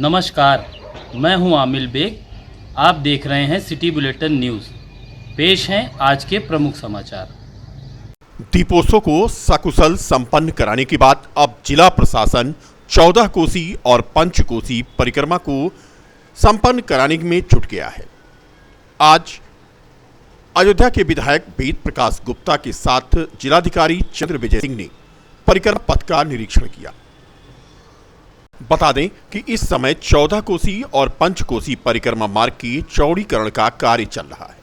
नमस्कार, मैं हूं आमिल बेग। आप देख रहे हैं सिटी बुलेटिन न्यूज़। पेश हैं आज के प्रमुख समाचार। दीपोत्सव को सकुशल संपन्न कराने के बाद अब जिला प्रशासन 14 कोसी और 5 कोसी परिक्रमा को संपन्न कराने में जुट गया है। आज अयोध्या के विधायक वेद प्रकाश गुप्ता के साथ जिलाधिकारी चंद्र विजय सिंह ने परिक्रमा पथ का निरीक्षण किया। बता दें कि इस समय 14 कोसी और 5 कोसी परिक्रमा मार्ग के चौड़ीकरण का कार्य चल रहा है।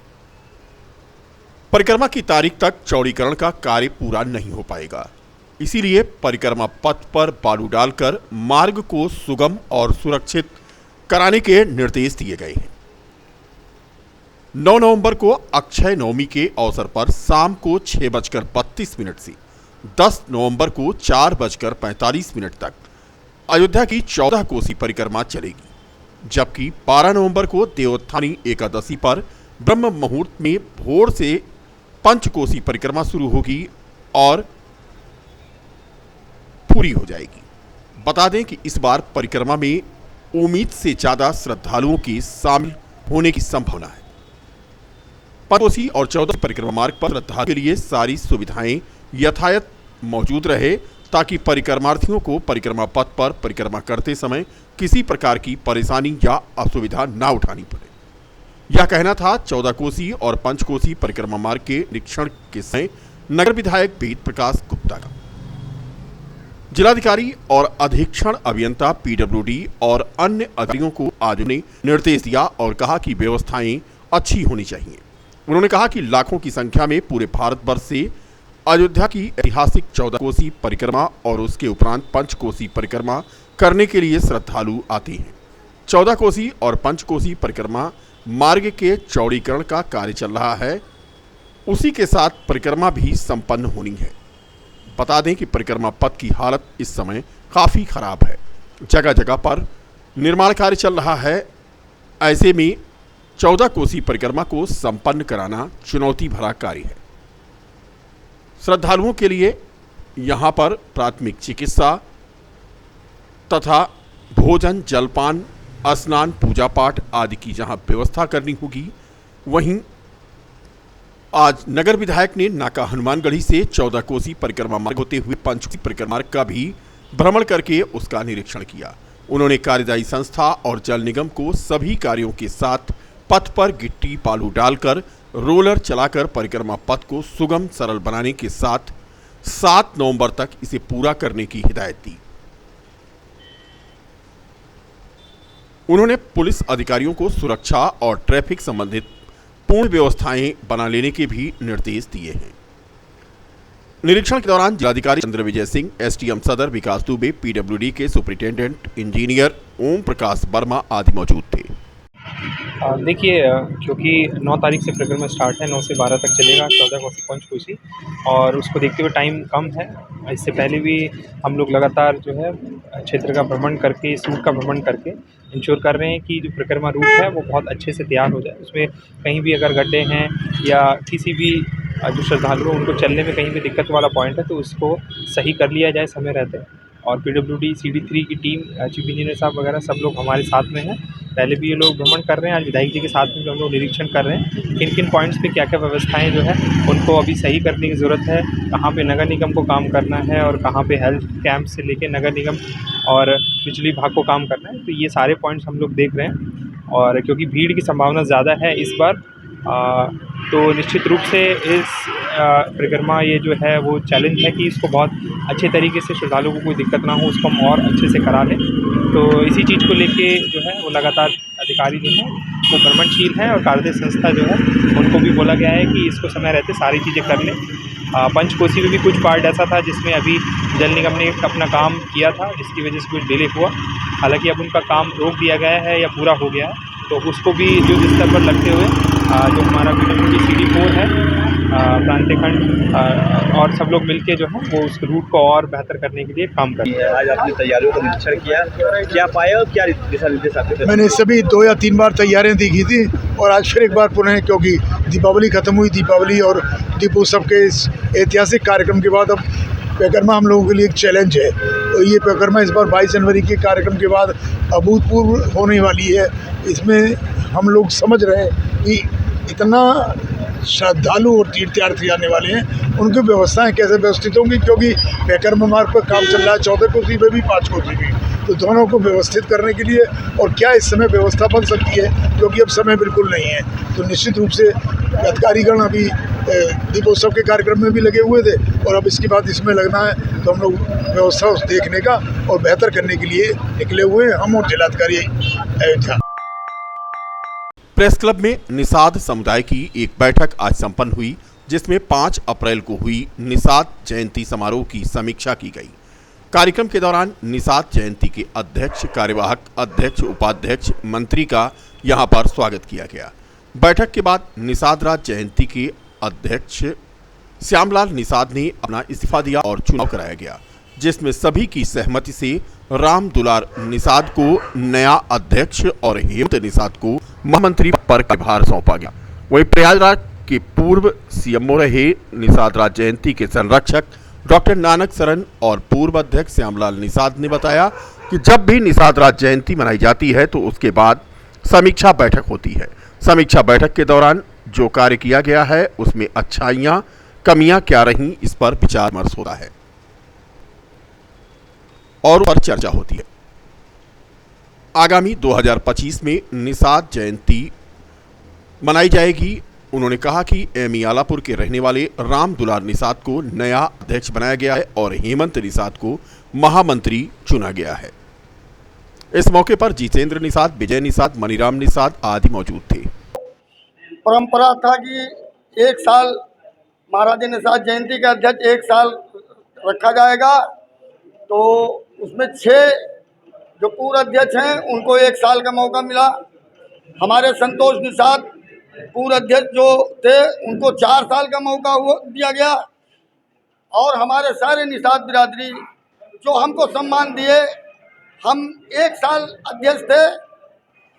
परिक्रमा की तारीख तक चौड़ीकरण का कार्य पूरा नहीं हो पाएगा, इसीलिए परिक्रमा पथ पर बालू डालकर मार्ग को सुगम और सुरक्षित कराने के निर्देश दिए गए हैं। 9 नवंबर को अक्षय नवमी के अवसर पर शाम को 6:32 से 10 नवंबर को 4:45 तक अयोध्या की 14 कोसी परिक्रमा चलेगी, जबकि 12 नवंबर को देवोत्थानी एकादशी पर ब्रह्म मुहूर्त में भोर से 5 कोसी परिक्रमा शुरू होगी और पूरी हो जाएगी। बता दें कि इस बार परिक्रमा में उम्मीद से ज्यादा श्रद्धालुओं के शामिल होने की संभावना है। 5 कोसी और 14 परिक्रमा मार्ग पर श्रद्धालुओं के लिए सारी सुविधाएं यथायथ मौजूद रहे, ताकि परिक्रमार्थियों को परिक्रमा पथ पर परिक्रमा करते समय किसी प्रकार की परेशानी या असुविधा न उठानी पड़े। यह कहना था 14 कोसी और 5 कोसी परिक्रमा मार्ग के निरीक्षण के समय नगर विधायक वेद प्रकाश गुप्ता का। जिलाधिकारी और अधीक्षण अभियंता पीडब्ल्यूडी और अन्य अधिकारियों को आज उन्हें निर्देश दिया और कहा कि व्यवस्थाएं अच्छी होनी चाहिए। उन्होंने कहा कि लाखों की संख्या में पूरे भारतवर्ष से अयोध्या की ऐतिहासिक 14 कोसी परिक्रमा और उसके उपरांत 5 कोसी परिक्रमा करने के लिए श्रद्धालु आते हैं। 14 कोसी और 5 कोसी परिक्रमा मार्ग के चौड़ीकरण का कार्य चल रहा है, उसी के साथ परिक्रमा भी संपन्न होनी है। बता दें कि परिक्रमा पथ की हालत इस समय काफी खराब है, जगह जगह पर निर्माण कार्य चल रहा है। ऐसे में 14 कोसी परिक्रमा को संपन्न कराना चुनौती भरा कार्य है। श्रद्धालुओं के लिए यहां पर प्राथमिक चिकित्सा तथा भोजन, जलपान, स्नान, पूजा पाठ आदि की जहां व्यवस्था करनी होगी, वहीं आज नगर विधायक ने नाका हनुमानगढ़ी से 14 कोसी परिक्रमा मार्ग होते हुए 5 कोसी परिक्रमा मार्ग का भी भ्रमण करके उसका निरीक्षण किया। उन्होंने कार्यदायी संस्था और जल निगम को सभी कार्यों के साथ पथ पर गिट्टी बालू डालकर रोलर चलाकर परिक्रमा पथ को सुगम सरल बनाने के साथ 7 नवंबर तक इसे पूरा करने की हिदायत दी। उन्होंने पुलिस अधिकारियों को सुरक्षा और ट्रैफिक संबंधित पूर्ण व्यवस्थाएं बना लेने के भी निर्देश दिए हैं। निरीक्षण के दौरान जिलाधिकारी चंद्र विजय सिंह, एसडीएम सदर विकास दुबे, पीडब्ल्यूडी के सुपरिटेंडेंट इंजीनियर ओम प्रकाश वर्मा आदि मौजूद थे। देखिए, क्योंकि 9 तारीख से परिक्रमा स्टार्ट है, 9 से 12 तक चलेगा 14 कोसी 5 कोसी, और उसको देखते हुए टाइम कम है। इससे पहले भी हम लोग लगातार जो है क्षेत्र का भ्रमण करके, इस रूट का भ्रमण करके इंश्योर कर रहे हैं कि जो परिक्रमा रूट है वो बहुत अच्छे से तैयार हो जाए। उसमें कहीं भी अगर गड्ढे हैं या किसी भी जो श्रद्धालु उनको चलने में कहीं भी दिक्कत वाला पॉइंट है तो उसको सही कर लिया जाए समय रहते। और पीडब्ल्यूडी CD3 की टीम, चीफ इंजीनियर साहब वगैरह सब लोग हमारे साथ में हैं। पहले भी ये लोग भ्रमण कर रहे हैं, आज विधायक जी के साथ में जो हम लोग निरीक्षण कर रहे हैं किन किन पॉइंट्स पे क्या क्या व्यवस्थाएं जो है उनको अभी सही करने की ज़रूरत है, कहाँ पे नगर निगम को काम करना है और कहाँ पे हेल्थ कैंप से लेके नगर निगम और बिजली विभाग को काम करना है। तो ये सारे पॉइंट्स हम लोग देख रहे हैं, और क्योंकि भीड़ की संभावना ज़्यादा है इस बार, तो निश्चित रूप से इस परिक्रमा ये जो है वो चैलेंज है कि इसको बहुत अच्छे तरीके से श्रद्धालुओं को कोई दिक्कत ना हो, उसको हम और अच्छे से करा लें। तो इसी चीज़ को लेके जो है वो लगातार अधिकारी जो है वो भ्रमणशील हैं, और कार्यदायी संस्था जो है उनको भी बोला गया है कि इसको समय रहते सारी चीज़ें कर लें। 5 कोसी में भी कुछ पार्ट ऐसा था जिसमें अभी जल निगम ने अपना काम किया था, जिसकी वजह से कुछ डिले हुआ। हालांकि अब उनका काम रोक दिया गया है या पूरा हो गया है, तो उसको भी जो स्तर पर लगते हुए जो हमारा पीडब्ल्यूडी CD4 है, प्रांतीय खंड और सब लोग मिलके जो है वो उस रूट को और बेहतर करने के लिए काम कर रहे हैं। आज आपने तैयारियों का निरीक्षण किया, क्या पाया और क्या दिशा निर्देश आपके? मैंने सभी 2 या 3 बार तैयारियां देखी थी, और आज फिर एक बार पुनः, क्योंकि दीपावली खत्म हुई, दीपावली और दीपोत्सव के इस ऐतिहासिक कार्यक्रम के बाद अब परिक्रमा हम लोगों के लिए एक चैलेंज है। तो ये परिक्रमा इस बार 22 जनवरी के कार्यक्रम के बाद अभूतपूर्व होने वाली है। इसमें हम लोग समझ रहे हैं कि इतना श्रद्धालु और तीर्थयात्री आने वाले हैं, उनकी व्यवस्थाएं कैसे व्यवस्थित होंगी, क्योंकि परिक्रमा मार्ग पर काम चल रहा है 14 कोसी में भी 5 कोसी भी, तो दोनों को व्यवस्थित करने के लिए और क्या इस समय व्यवस्था बन सकती है, क्योंकि अब समय बिल्कुल नहीं है। तो निश्चित रूप से अधिकारीगण अभी दीपोत्सव के कार्यक्रम में भी लगे हुए थे और अब इसके बाद इसमें लगना है, तो हम लोग व्यवस्था उस देखने का और बेहतर करने के लिए निकले हुए हैं, हम और जिलाधिकारी अयोध्या। प्रेस क्लब में निषाद समुदाय की एक बैठक आज संपन्न हुई, जिसमें 5 अप्रैल को हुई निषाद जयंती समारोह की समीक्षा की गई। कार्यक्रम के दौरान निषाद जयंती के अध्यक्ष, कार्यवाहक अध्यक्ष, उपाध्यक्ष, मंत्री का यहां पर स्वागत किया गया। बैठक के बाद निषाद राज जयंती के अध्यक्ष श्यामलाल निषाद ने अपना इस्तीफा दिया और चुनाव कराया गया, जिसमें सभी की सहमति से राम दुलार निषाद को नया अध्यक्ष और हेमंत निषाद को महामंत्री पर कार्यभार सौंपा गया। वहीं प्रयागराज के पूर्व सीएमओ रहे निषाद राज जयंती के संरक्षक डॉक्टर नानक सरन और पूर्व अध्यक्ष श्यामलाल निषाद ने बताया कि जब भी निषाद राज जयंती मनाई जाती है तो उसके बाद समीक्षा बैठक होती है। समीक्षा बैठक के दौरान जो कार्य किया गया है उसमें अच्छाइयां, कमियां क्या रहीं, इस पर विचार विमर्श होता है और पर चर्चा होती है। आगामी 2025 में निषाद जयंती मनाई जाएगी। उन्होंने कहा कि एमी आलापुर के रहने वाले राम दुलार निषाद को नया अध्यक्ष बनाया गया है और हेमंत निषाद को महामंत्री चुना गया है। इस मौके पर जितेंद्र निषाद, विजय निषाद, मनीराम निषाद आदि मौजूद थे। परंपरा था कि 1 साल महाराज निषाद जयंती का अध्यक्ष 1 साल रखा जाएगा, तो उसमें 6 जो पूर्व अध्यक्ष हैं उनको 1 साल का मौका मिला। हमारे संतोष निषाद पूर्व अध्यक्ष जो थे उनको 4 साल का मौका दिया गया और हमारे सारे निषाद बिरादरी जो हमको सम्मान दिए। हम 1 साल अध्यक्ष थे।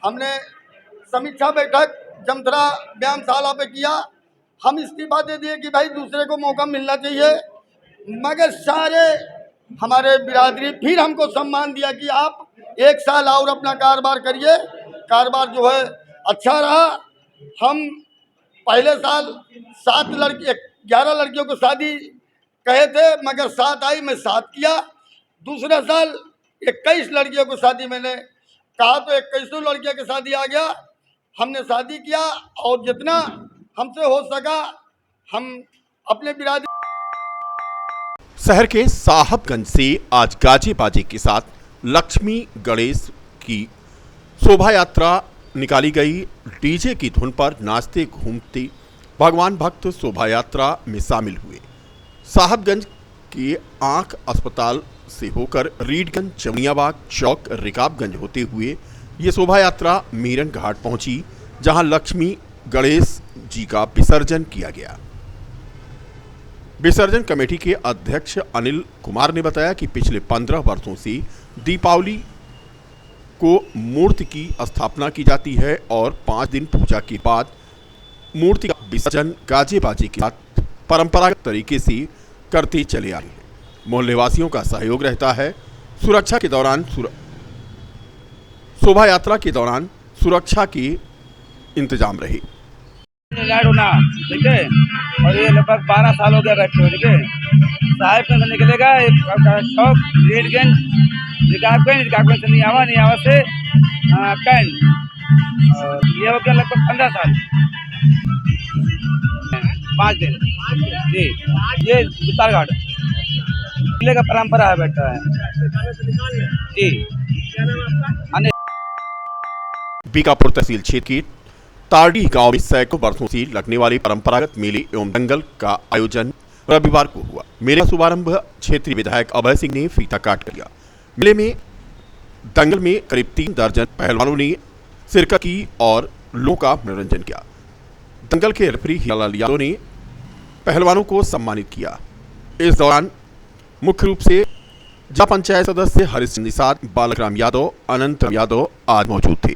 हमने समीक्षा बैठक जमथरा व्यायामशाला पे किया। हम इस्तीफा दे दिए कि भाई दूसरे को मौका मिलना चाहिए, मगर सारे हमारे बिरादरी फिर हमको सम्मान दिया कि आप 1 साल और अपना कारोबार करिए। कारोबार जो है अच्छा रहा। हम पहले साल 11 लड़कियों को शादी कहे थे, मगर 7 आई, मैं 7 किया। दूसरे साल 21 लड़कियों को शादी मैंने कहा तो 21 लड़कियों की शादी आ गया। हमने शादी किया और जितना हमसे हो सका हम अपने बिरादरी। शहर के साहबगंज से आज गाजे बाजे के साथ लक्ष्मी गणेश की शोभा यात्रा निकाली गई। डीजे की धुन पर नाचते घूमते भगवान भक्त शोभा यात्रा में शामिल हुए। साहबगंज के आंख अस्पताल से होकर रीडगंज, चमनियाबाग चौक, रिकाबगंज होते हुए ये शोभा यात्रा मीरन घाट पहुंची, जहां लक्ष्मी गणेश जी का विसर्जन किया गया। विसर्जन कमेटी के अध्यक्ष अनिल कुमार ने बताया कि पिछले 15 वर्षों से दीपावली को मूर्ति की स्थापना की जाती है और 5 दिन पूजा के बाद मूर्ति का विसर्जन गाजे बाजे के साथ परंपरागत तरीके से करते चले आ रहे हैं। मोहल्ले वासियों का सहयोग रहता है। सुरक्षा के दौरान शोभा यात्रा के दौरान सुरक्षा के इंतजाम रहे। ठीक है, और ये लगभग 12 साल हो गया बैठे हुए। ठीक है, साहिबगंज से निकलेगा चौक, रीडगंज, रिकाबगंज से नियावा से कैंट, और ये हो गया लगभग 15 साल, 5 दिन जी। ये उतारघाट किले का परंपरा है बैठा है जी। बीकापुर तहसील क्षेत्र के तारडी गांव में सैकड़ों वर्षों से लगने वाले परंपरागत मेले एवं दंगल का आयोजन रविवार को हुआ। मेले का शुभारंभ क्षेत्रीय विधायक अभय सिंह ने फीता काट कर किया। मेले में दंगल में करीब 3 दर्जन पहलवानों ने शिरकत की और लोगों का मनोरंजन किया। दंगल के रेफरी हीरालाल यादव ने पहलवानों को सम्मानित किया। इस दौरान मुख्य रूप से जिला पंचायत सदस्य हरीश निषाद, बालकराम यादव, अनंत यादव आदि मौजूद थे।